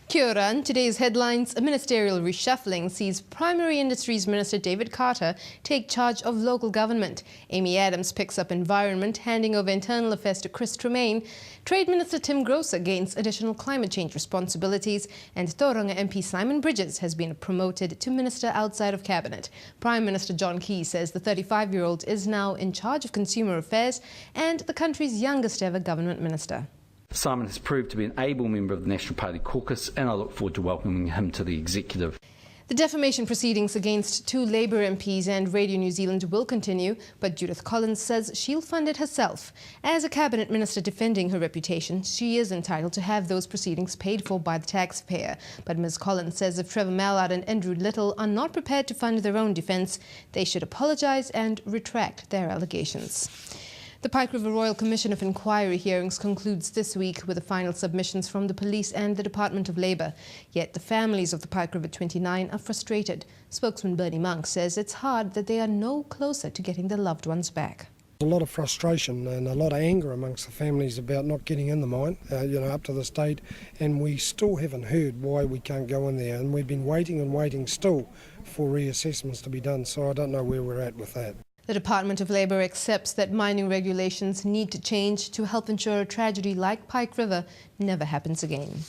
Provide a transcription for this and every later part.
Kia ora. In today's headlines, a ministerial reshuffling sees Primary Industries Minister David Carter take charge of local government. Amy Adams picks up environment, handing over internal affairs to Chris Tremaine. Trade Minister Tim Grosser gains additional climate change responsibilities, and Tauranga MP Simon Bridges has been promoted to minister outside of cabinet. Prime Minister John Key says the 35-year-old is now in charge of consumer affairs and the country's youngest ever government minister. Simon has proved to be an able member of the National Party caucus, and I look forward to welcoming him to the executive. The defamation proceedings against two Labour MPs and Radio New Zealand will continue, but Judith Collins says she'll fund it herself. As a cabinet minister defending her reputation, she is entitled to have those proceedings paid for by the taxpayer. But Ms. Collins says if Trevor Mallard and Andrew Little are not prepared to fund their own defence, they should apologise and retract their allegations. The Pike River Royal Commission of Inquiry hearings concludes this week with the final submissions from the police and the Department of Labour. Yet the families of the Pike River 29 are frustrated. Spokesman Bernie Monk says it's hard that they are no closer to getting their loved ones back. A lot of frustration and a lot of anger amongst the families about not getting in the mine, up to this date, and we still haven't heard why we can't go in there, and we've been waiting and waiting still for reassessments to be done, so I don't know where we're at with that. The Department of Labour accepts that mining regulations need to change to help ensure a tragedy like Pike River never happens again.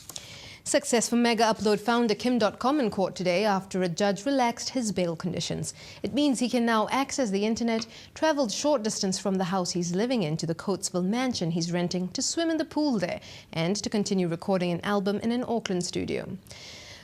Success for Mega Upload founder Kim.com in court today after a judge relaxed his bail conditions. It means he can now access the internet, travel short distance from the house he's living in to the Coatesville mansion he's renting to swim in the pool there and to continue recording an album in an Auckland studio.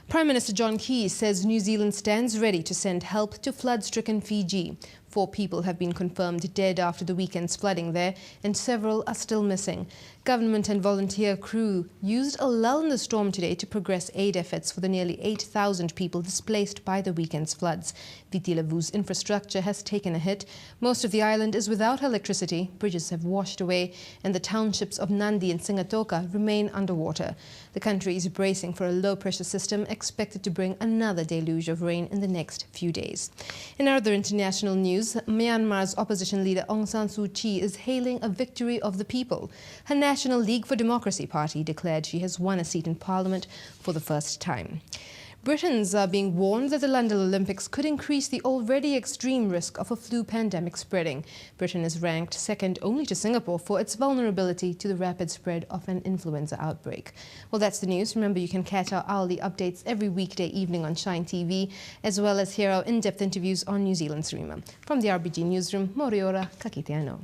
Prime Minister John Key says New Zealand stands ready to send help to flood-stricken Fiji. 4 people have been confirmed dead after the weekend's flooding there, and several are still missing. Government and volunteer crew used a lull in the storm today to progress aid efforts for the nearly 8,000 people displaced by the weekend's floods. Viti Levu's infrastructure has taken a hit. Most of the island is without electricity, bridges have washed away, and the townships of Nandi and Singatoka remain underwater. The country is bracing for a low-pressure system expected to bring another deluge of rain in the next few days. In other international news, Myanmar's opposition leader Aung San Suu Kyi is hailing a victory of the people. Her National League for Democracy party declared she has won a seat in parliament for the first time. Britons are being warned that the London Olympics could increase the already extreme risk of a flu pandemic spreading. Britain is ranked second only to Singapore for its vulnerability to the rapid spread of an influenza outbreak. Well, that's the news. Remember, you can catch our hourly updates every weekday evening on Shine TV, as well as hear our in-depth interviews on New Zealand's Rhema. From the RBG Newsroom, Moriora Kakitiano.